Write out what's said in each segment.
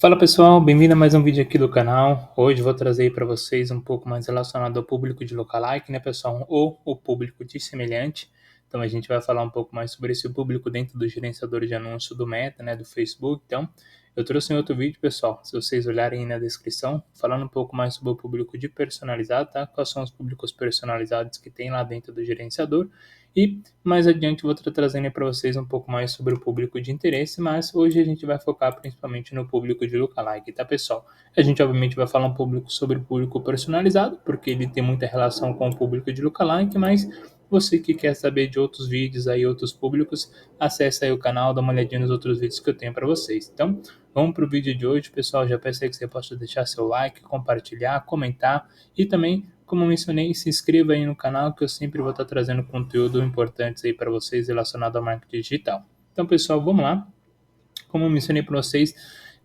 Fala pessoal, bem-vindo a mais um vídeo aqui do canal. Hoje vou trazer para vocês um pouco mais relacionado ao público de lookalike, né pessoal, ou o público de semelhante. Então a gente vai falar um pouco mais sobre esse público dentro do gerenciador de anúncio do Meta, né, do Facebook. Então eu trouxe um outro vídeo, pessoal, se vocês olharem aí na descrição, falando um pouco mais sobre o público de personalizado, tá? Quais são os públicos personalizados que tem lá dentro do gerenciador. E mais adiante vou estar trazendo para vocês um pouco mais sobre o público de interesse, mas hoje a gente vai focar principalmente no público de lookalike, tá pessoal? A gente obviamente vai falar um pouco sobre o público personalizado, porque ele tem muita relação com o público de lookalike, mas você que quer saber de outros vídeos aí, outros públicos, acesse aí o canal, dá uma olhadinha nos outros vídeos que eu tenho para vocês. Então, vamos para o vídeo de hoje, pessoal. Já peço aí que você possa deixar seu like, compartilhar, comentar e também, como mencionei, se inscreva aí no canal que eu sempre vou estar trazendo conteúdo importante aí para vocês relacionado ao marketing digital. Então, pessoal, vamos lá. Como eu mencionei para vocês,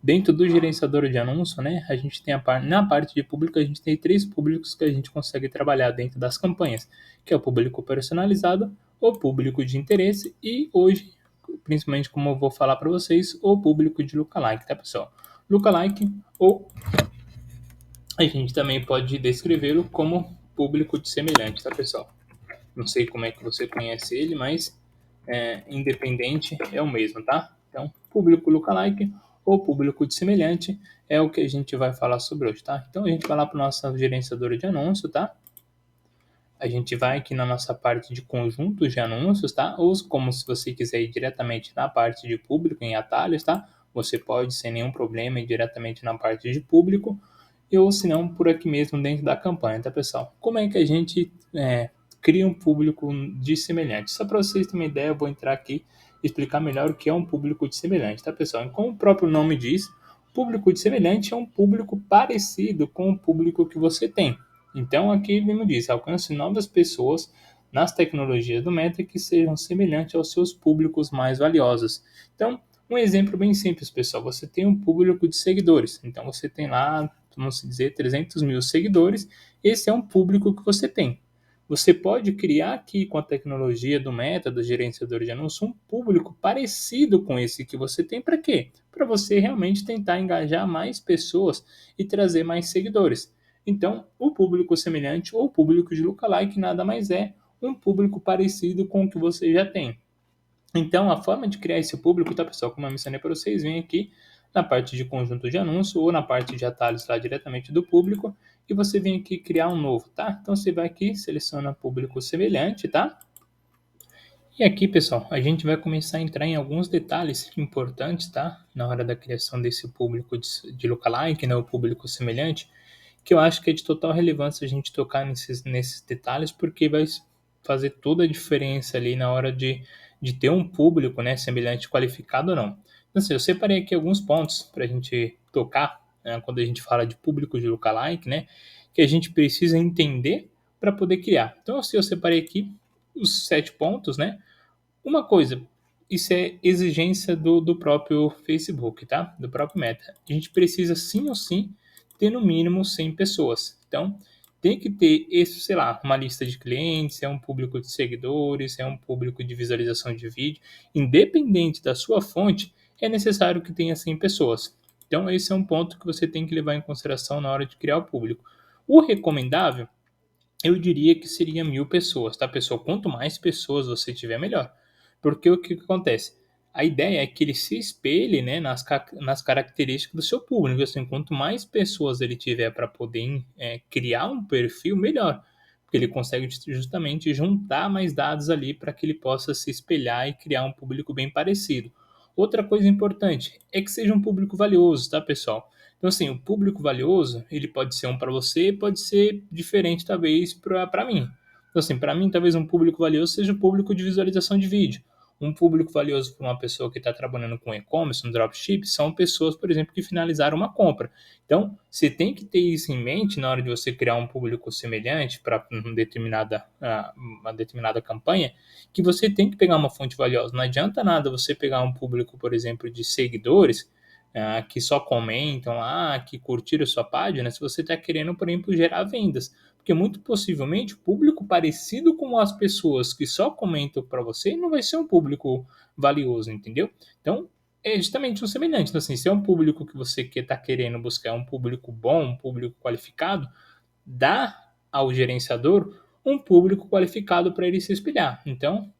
dentro do gerenciador de anúncio, né, a gente tem na parte de público, a gente tem três públicos que a gente consegue trabalhar dentro das campanhas, que é o público personalizado, o público de interesse e hoje, principalmente como eu vou falar para vocês, o público de lookalike, tá pessoal? Lookalike ou a gente também pode descrevê-lo como público de semelhante, tá pessoal? Não sei como é que você conhece ele, mas independente é o mesmo, tá? Então, público lookalike ou público de semelhante é o que a gente vai falar sobre hoje, tá? Então, a gente vai lá para o nosso gerenciador de anúncio, tá? A gente vai aqui na nossa parte de conjuntos de anúncios, tá? Ou como se você quiser ir diretamente na parte de público em atalhos, tá? Você pode sem nenhum problema ir diretamente na parte de público ou se não por aqui mesmo dentro da campanha, tá pessoal? Como é que a gente cria um público de semelhante? Só para vocês terem uma ideia, eu vou entrar aqui e explicar melhor o que é um público de semelhante, tá pessoal? E como o próprio nome diz, público de semelhante é um público parecido com o público que você tem. Então aqui mesmo diz, alcance novas pessoas nas tecnologias do Meta que sejam semelhantes aos seus públicos mais valiosos. Então, um exemplo bem simples, pessoal. Você tem um público de seguidores. Então, você tem lá, vamos dizer, 300 mil seguidores. Esse é um público que você tem. Você pode criar aqui com a tecnologia do Meta, do gerenciador de anúncios, um público parecido com esse que você tem. Para quê? Para você realmente tentar engajar mais pessoas e trazer mais seguidores. Então, o público semelhante ou público de lookalike nada mais é um público parecido com o que você já tem. Então, a forma de criar esse público, tá, pessoal? Como eu mencionei para vocês, vem aqui na parte de conjunto de anúncio ou na parte de atalhos lá diretamente do público e você vem aqui criar um novo, tá? Então, você vai aqui, seleciona público semelhante, tá? E aqui, pessoal, a gente vai começar a entrar em alguns detalhes importantes, tá? Na hora da criação desse público de lookalike, né? O público semelhante, que eu acho que é de total relevância a gente tocar nesses detalhes, porque vai fazer toda a diferença ali na hora de ter um público, né, semelhante qualificado ou não. Então, assim, eu separei aqui alguns pontos para a gente tocar, né, quando a gente fala de público de lookalike, né, que a gente precisa entender para poder criar. Então, assim, eu separei aqui os 7 pontos, né. Uma coisa, isso é exigência do próprio Facebook, tá? Do próprio Meta. A gente precisa sim ou sim ter no mínimo 100 pessoas. Então, tem que ter esse, sei lá, uma lista de clientes, é um público de seguidores, é um público de visualização de vídeo. Independente da sua fonte, é necessário que tenha 100 pessoas. Então, esse é um ponto que você tem que levar em consideração na hora de criar o público. O recomendável, eu diria que seria 1.000 pessoas, tá, pessoal? Quanto mais pessoas você tiver, melhor. Porque o que acontece? A ideia é que ele se espelhe, né, nas características do seu público. Assim, quanto mais pessoas ele tiver para poder criar um perfil, melhor. Porque ele consegue justamente juntar mais dados ali para que ele possa se espelhar e criar um público bem parecido. Outra coisa importante é que seja um público valioso, tá, pessoal? Então, assim, o público valioso, ele pode ser um para você, pode ser diferente, talvez, para mim. Então, assim, para mim, talvez um público valioso seja o público de visualização de vídeo. Um público valioso para uma pessoa que está trabalhando com e-commerce, um dropship, são pessoas, por exemplo, que finalizaram uma compra. Então, você tem que ter isso em mente na hora de você criar um público semelhante para uma determinada campanha, que você tem que pegar uma fonte valiosa. Não adianta nada você pegar um público, por exemplo, de seguidores, que só comentam lá, que curtiram a sua página, se você está querendo, por exemplo, gerar vendas. Porque muito possivelmente o público parecido com as pessoas que só comentam para você não vai ser um público valioso, entendeu? Então, É justamente um semelhante. Então, assim, se é um público que você está querendo buscar um público bom, um público qualificado, dá ao gerenciador um público qualificado para ele se espelhar. Então,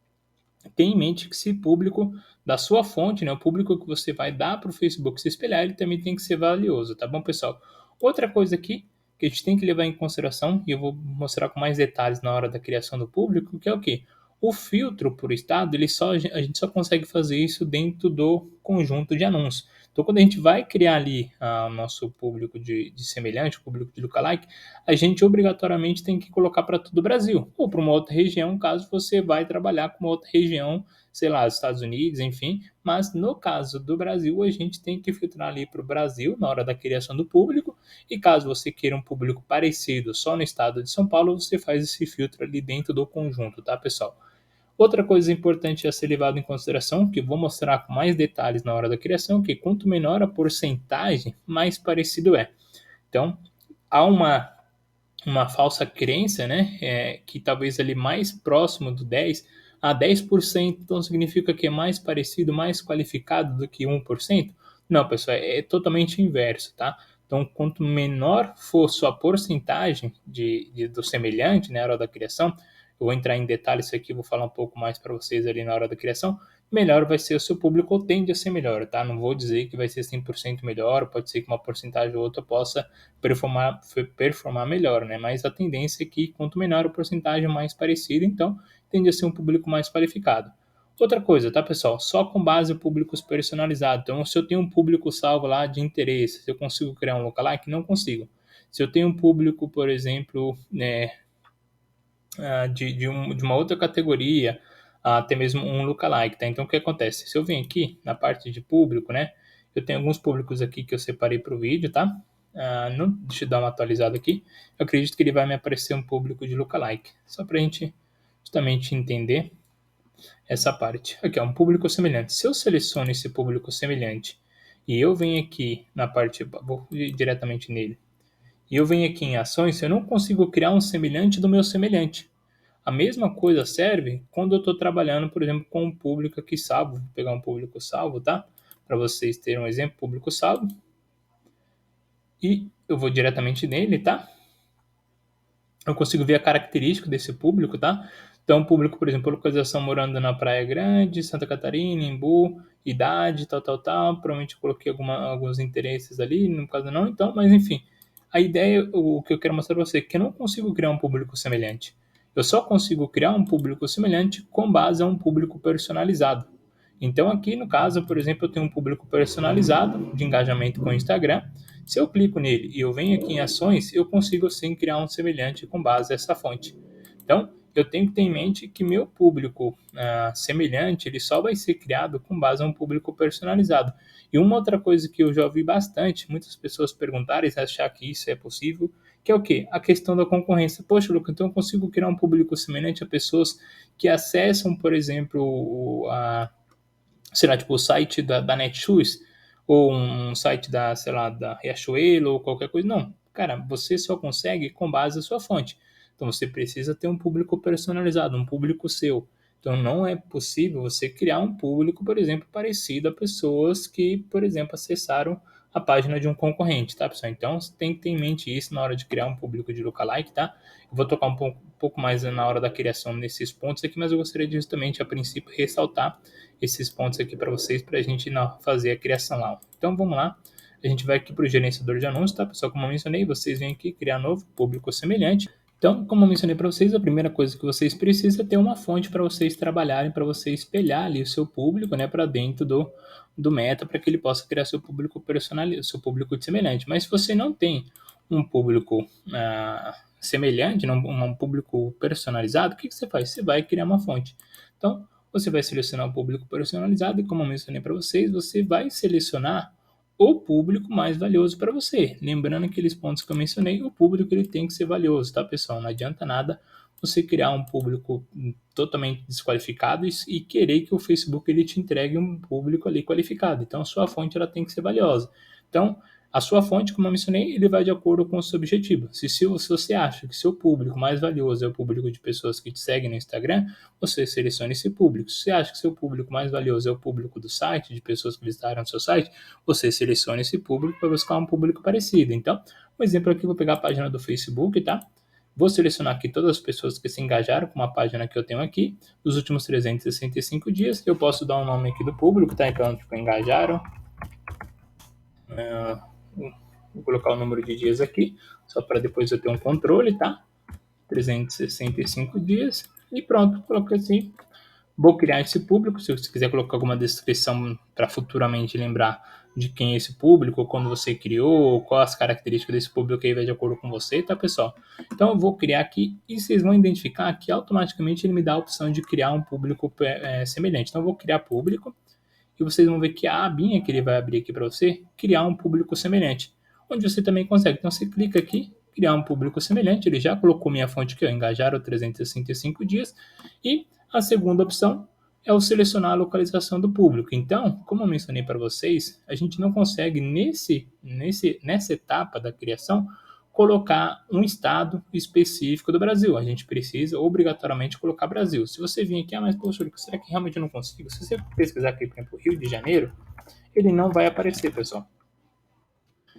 tenha em mente que esse público da sua fonte, né, o público que você vai dar para o Facebook se espelhar, ele também tem que ser valioso, tá bom, pessoal? Outra coisa aqui que a gente tem que levar em consideração, e eu vou mostrar com mais detalhes na hora da criação do público, que é o quê? O filtro por estado, a gente só consegue fazer isso dentro do conjunto de anúncios. Então, quando a gente vai criar ali o nosso público de semelhante, o público de lookalike, a gente obrigatoriamente tem que colocar para todo o Brasil, ou para uma outra região, caso você vai trabalhar com uma outra região, sei lá, Estados Unidos, enfim. Mas no caso do Brasil, a gente tem que filtrar ali para o Brasil na hora da criação do público, e caso você queira um público parecido só no estado de São Paulo, você faz esse filtro ali dentro do conjunto, tá, pessoal? Outra coisa importante a ser levada em consideração, que vou mostrar com mais detalhes na hora da criação, que quanto menor a porcentagem, mais parecido é. Então, há uma falsa crença, né? Que talvez ali mais próximo do 10 a 10%, então significa que é mais parecido, mais qualificado do que 1%? Não, pessoal, é totalmente inverso, tá? Então, quanto menor for sua porcentagem do semelhante, né, na hora da criação, eu vou entrar em detalhes isso aqui, vou falar um pouco mais para vocês ali na hora da criação, melhor vai ser o seu público, ou tende a ser melhor, tá? Não vou dizer que vai ser 100% melhor, pode ser que uma porcentagem ou outra possa performar melhor, né? Mas a tendência é que quanto menor a porcentagem, mais parecida, então tende a ser um público mais qualificado. Outra coisa, tá, pessoal? Só com base em públicos personalizados. Então, se eu tenho um público salvo lá de interesse, se eu consigo criar um lookalike, não consigo. Se eu tenho um público, por exemplo, né, de uma outra categoria, até mesmo um lookalike, tá? Então, o que acontece? Se eu venho aqui na parte de público, né? Eu tenho alguns públicos aqui que eu separei para o vídeo, tá? Deixa eu dar uma atualizada aqui. Eu acredito que ele vai me aparecer um público de lookalike, só para a gente justamente entender essa parte. Aqui, ó, um público semelhante. Se eu seleciono esse público semelhante e eu venho aqui na parte, vou ir diretamente nele, e eu venho aqui em ações, eu não consigo criar um semelhante do meu semelhante. A mesma coisa serve quando eu estou trabalhando, por exemplo, com um público aqui salvo. Vou pegar um público salvo, tá? Para vocês terem um exemplo, público salvo. E eu vou diretamente nele, tá? Eu consigo ver a característica desse público, tá? Então, público, por exemplo, localização morando na Praia Grande, Santa Catarina, Embu, idade, tal. Provavelmente eu coloquei alguns interesses ali, no caso não, então, mas enfim. A ideia, o que eu quero mostrar para você, é que eu não consigo criar um público semelhante. Eu só consigo criar um público semelhante com base a um público personalizado. Então, aqui no caso, por exemplo, eu tenho um público personalizado de engajamento com o Instagram. Se eu clico nele e eu venho aqui em ações, eu consigo sim criar um semelhante com base nessa fonte. Então, eu tenho que ter em mente que meu público semelhante ele só vai ser criado com base em um público personalizado. E uma outra coisa que eu já ouvi bastante, muitas pessoas perguntarem se achar que isso é possível, que é o quê? A questão da concorrência. Poxa, Lucas, então eu consigo criar um público semelhante a pessoas que acessam, por exemplo, sei lá, tipo o site da Netshoes, ou um site da, sei lá, da Riachuelo, ou qualquer coisa. Não, cara, você só consegue com base na sua fonte. Então você precisa ter um público personalizado, um público seu. Então não é possível você criar um público, por exemplo, parecido a pessoas que, por exemplo, acessaram a página de um concorrente, tá, pessoal? Então você tem que ter em mente isso na hora de criar um público de lookalike, tá? Eu vou tocar um pouco mais na hora da criação nesses pontos aqui, mas eu gostaria de justamente, a princípio, ressaltar esses pontos aqui para vocês, para a gente fazer a criação lá. Então vamos lá, a gente vai aqui para o gerenciador de anúncios, tá, pessoal? Como eu mencionei, vocês vêm aqui criar novo público semelhante. Então, como eu mencionei para vocês, a primeira coisa que vocês precisam é ter uma fonte para vocês trabalharem, para você espelhar ali o seu público, né, para dentro do Meta, para que ele possa criar seu público personalizado, seu público de semelhante. Mas se você não tem um público semelhante, um público personalizado, o que você faz? Você vai criar uma fonte. Então, você vai selecionar o público personalizado e, como eu mencionei para vocês, você vai selecionar o público mais valioso para você. Lembrando aqueles pontos que eu mencionei, o público ele tem que ser valioso, tá, pessoal? Não adianta nada você criar um público totalmente desqualificado e querer que o Facebook ele te entregue um público ali qualificado. Então, a sua fonte ela tem que ser valiosa. Então, A sua fonte, como eu mencionei, ele vai de acordo com o seu objetivo. Se você acha que seu público mais valioso é o público de pessoas que te seguem no Instagram, você seleciona esse público. Se você acha que seu público mais valioso é o público do site, de pessoas que visitaram o seu site, você seleciona esse público para buscar um público parecido. Então, um exemplo aqui, vou pegar a página do Facebook, tá? Vou selecionar aqui todas as pessoas que se engajaram com uma página que eu tenho aqui, nos últimos 365 dias. Eu posso dar um nome aqui do público, tá? Então, tipo, engajaram. Vou colocar o número de dias aqui, só para depois eu ter um controle, tá? 365 dias. E pronto, coloquei assim. Vou criar esse público, se você quiser colocar alguma descrição para futuramente lembrar de quem é esse público, quando você criou, quais as características desse público aí vai de acordo com você, tá, pessoal? Então eu vou criar aqui e vocês vão identificar que automaticamente ele me dá a opção de criar um público semelhante. Então eu vou criar público e vocês vão ver que a abinha que ele vai abrir aqui para você, criar um público semelhante, onde você também consegue. Então você clica aqui, criar um público semelhante, ele já colocou minha fonte aqui, ó, engajar 365 dias, e a segunda opção é o selecionar a localização do público. Então, como eu mencionei para vocês, a gente não consegue nessa etapa da criação colocar um estado específico do Brasil. A gente precisa obrigatoriamente colocar Brasil. Se você vir aqui, mas poxa, será que realmente eu não consigo? Se você pesquisar aqui, por exemplo, Rio de Janeiro, ele não vai aparecer, pessoal.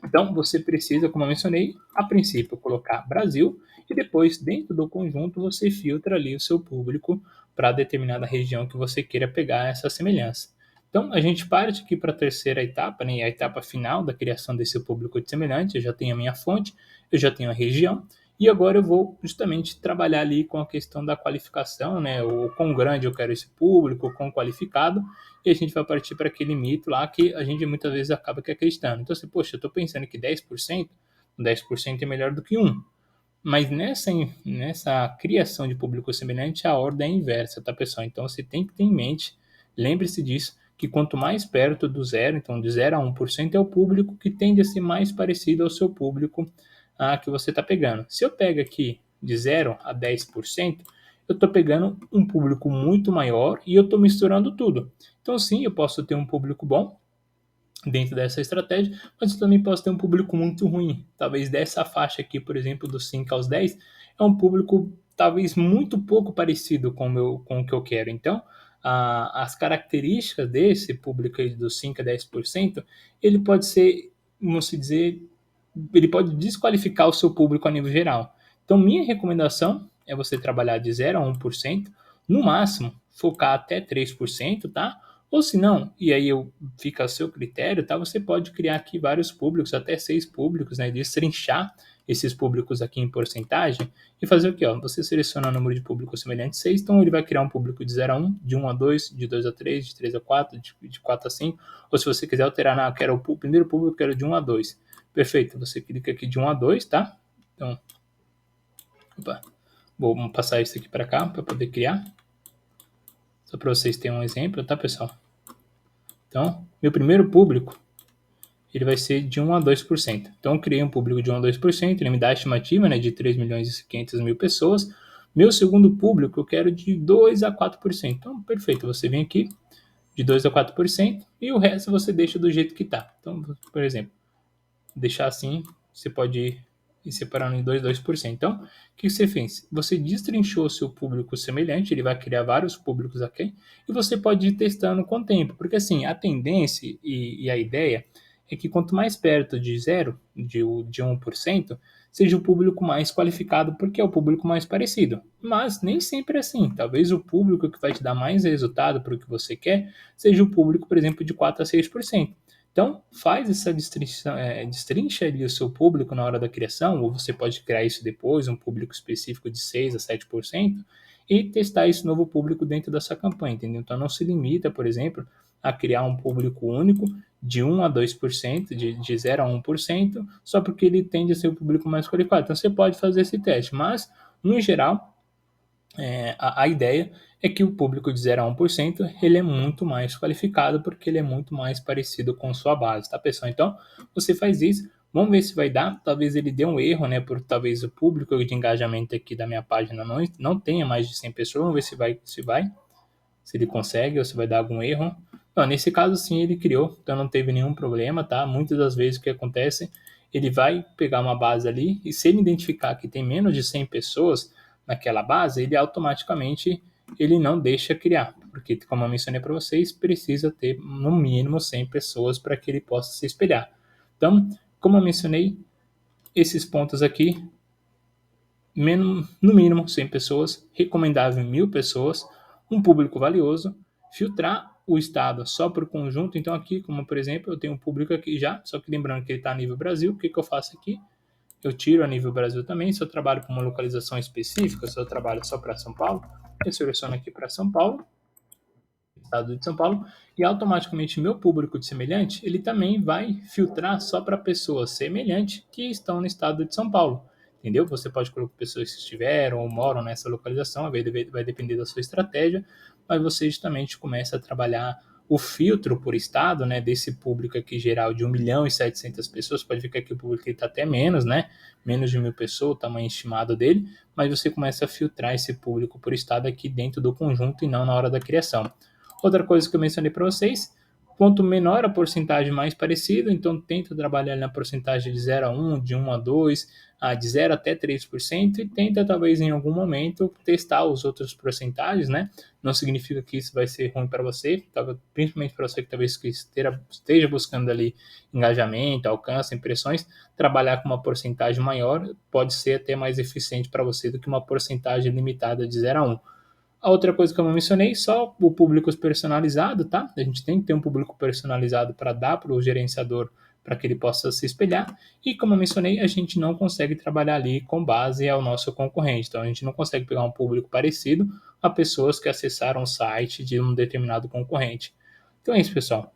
Então, você precisa, como eu mencionei, a princípio colocar Brasil e depois, dentro do conjunto, você filtra ali o seu público para determinada região que você queira pegar essa semelhança. Então, a gente parte aqui para a terceira etapa, né, a etapa final da criação desse público de semelhante. Eu já tenho a minha fonte, eu já tenho a região, e agora eu vou justamente trabalhar ali com a questão da qualificação, né, o quão grande eu quero esse público, o quão qualificado, e a gente vai partir para aquele mito lá que a gente muitas vezes acaba que acreditando. Então, assim, poxa, eu estou pensando que 10% é melhor do que 1. Mas nessa criação de público semelhante, a ordem é inversa, tá, pessoal? Então, você tem que ter em mente, lembre-se disso, que quanto mais perto do zero, então de 0 a 1%, é o público que tende a ser mais parecido ao seu público que você está pegando. Se eu pego aqui de 0 a 10%, eu estou pegando um público muito maior e eu estou misturando tudo. Então, sim, eu posso ter um público bom dentro dessa estratégia, mas eu também posso ter um público muito ruim. Talvez dessa faixa aqui, por exemplo, dos 5 aos 10, é um público talvez muito pouco parecido com o que eu quero. Então, as características desse público aí dos 5 a 10%, ele pode ser, vamos dizer, ele pode desqualificar o seu público a nível geral. Então, minha recomendação é você trabalhar de 0 a 1%, no máximo focar até 3%, tá? Ou se não, e aí fica a seu critério, tá? Você pode criar aqui vários públicos, até 6 públicos, né? Destrinchar esses públicos aqui em porcentagem e fazer o quê? Ó? Você seleciona o número de públicos semelhantes 6, então ele vai criar um público de 0 a 1, de 1 a 2, de 2 a 3, de 3 a 4, de 4 a 5, ou se você quiser alterar, não, eu quero o primeiro público, eu quero de 1 a 2. Perfeito, você clica aqui de 1 a 2, tá? Então, opa, vou passar isso aqui para cá para poder criar. Só para vocês terem um exemplo, tá, pessoal? Então, meu primeiro público, ele vai ser de 1 a 2%. Então, eu criei um público de 1 a 2%, ele me dá a estimativa, né, de 3 milhões e 500 mil pessoas. Meu segundo público, eu quero de 2 a 4%. Então, perfeito, você vem aqui de 2 a 4% e o resto você deixa do jeito que tá. Então, por exemplo, deixar assim, você pode ir separando em 2%. Então, o que você fez? Você destrinchou o seu público semelhante, ele vai criar vários públicos aqui, e você pode ir testando com o tempo, porque assim, a tendência e a ideia é que quanto mais perto de zero, de 1%, seja o público mais qualificado, porque é o público mais parecido. Mas nem sempre é assim. Talvez o público que vai te dar mais resultado para o que você quer seja o público, por exemplo, de 4 a 6%. Então, faz essa destrincha ali o seu público na hora da criação, ou você pode criar isso depois, um público específico de 6 a 7%, e testar esse novo público dentro da sua campanha, entendeu? Então, não se limita, por exemplo, a criar um público único de 1 a 2%, de 0 a 1%, só porque ele tende a ser o público mais qualificado. Então, você pode fazer esse teste, mas, no geral, a ideia é que o público de 0 a 1% ele é muito mais qualificado porque ele é muito mais parecido com sua base, tá, pessoal? Então, você faz isso, vamos ver se vai dar. Talvez ele dê um erro, né? Por talvez o público de engajamento aqui da minha página não tenha mais de 100 pessoas. Vamos ver se ele consegue ou se vai dar algum erro. Não, nesse caso sim ele criou, então não teve nenhum problema, tá? Muitas das vezes o que acontece, ele vai pegar uma base ali e se ele identificar que tem menos de 100 pessoas naquela base, ele automaticamente ele não deixa criar, porque como eu mencionei para vocês, precisa ter no mínimo 100 pessoas para que ele possa se espelhar. Então, como eu mencionei, esses pontos aqui, no mínimo 100 pessoas, recomendável 1.000 pessoas, um público valioso, filtrar o estado só por conjunto. Então aqui, como por exemplo, eu tenho um público aqui já, só que lembrando que ele está a nível Brasil, o que eu faço aqui? Eu tiro a nível Brasil também, se eu trabalho com uma localização específica, se eu trabalho só para São Paulo, eu seleciono aqui para São Paulo, estado de São Paulo, e automaticamente meu público de semelhante, ele também vai filtrar só para pessoas semelhantes que estão no estado de São Paulo. Entendeu? Você pode colocar pessoas que estiveram ou moram nessa localização, vai depender da sua estratégia, mas você justamente começa a trabalhar o filtro por estado, né, desse público aqui geral de 1.700.000 pessoas, pode ver que aqui o público está até menos, né, menos de 1.000 pessoas, o tamanho estimado dele, mas você começa a filtrar esse público por estado aqui dentro do conjunto e não na hora da criação. Outra coisa que eu mencionei para vocês, quanto menor a porcentagem, mais parecido, então tenta trabalhar na porcentagem de 0 a 1, de 1 a 2, de 0 até 3% e tenta talvez em algum momento testar os outros porcentagens, né? Não significa que isso vai ser ruim para você, principalmente para você que talvez esteja buscando ali engajamento, alcance, impressões, trabalhar com uma porcentagem maior pode ser até mais eficiente para você do que uma porcentagem limitada de 0 a 1. A outra coisa que eu não mencionei, só o público personalizado, tá? A gente tem que ter um público personalizado para dar para o gerenciador para que ele possa se espelhar. E como eu mencionei, a gente não consegue trabalhar ali com base ao nosso concorrente. Então a gente não consegue pegar um público parecido a pessoas que acessaram o site de um determinado concorrente. Então é isso, pessoal.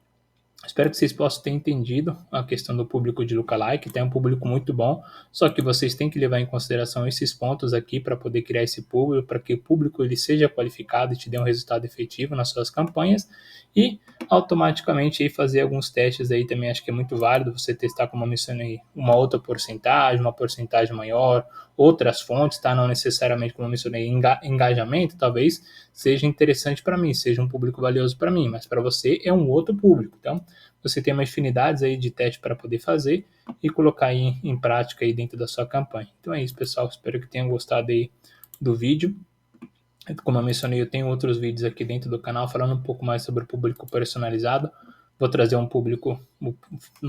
Espero que vocês possam ter entendido a questão do público de lookalike, tem um público muito bom, só que vocês têm que levar em consideração esses pontos aqui para poder criar esse público, para que o público ele seja qualificado e te dê um resultado efetivo nas suas campanhas e automaticamente aí fazer alguns testes aí também acho que é muito válido você testar, como eu mencionei, uma outra porcentagem, uma porcentagem maior, outras fontes, tá? Não necessariamente, como eu mencionei, engajamento, talvez seja interessante para mim, seja um público valioso para mim, mas para você é um outro público. Então, você tem umas afinidades aí de teste para poder fazer e colocar aí em prática aí dentro da sua campanha. Então é isso, pessoal. Espero que tenham gostado aí do vídeo. Como eu mencionei, eu tenho outros vídeos aqui dentro do canal falando um pouco mais sobre o público personalizado. Vou trazer um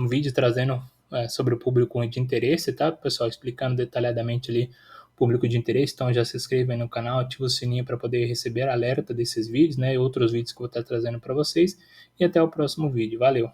vídeo trazendo sobre o público de interesse, tá, pessoal? Explicando detalhadamente ali o público de interesse. Então já se inscreva aí no canal, ativa o sininho para poder receber alerta desses vídeos, né? E outros vídeos que eu vou estar trazendo para vocês. E até o próximo vídeo. Valeu!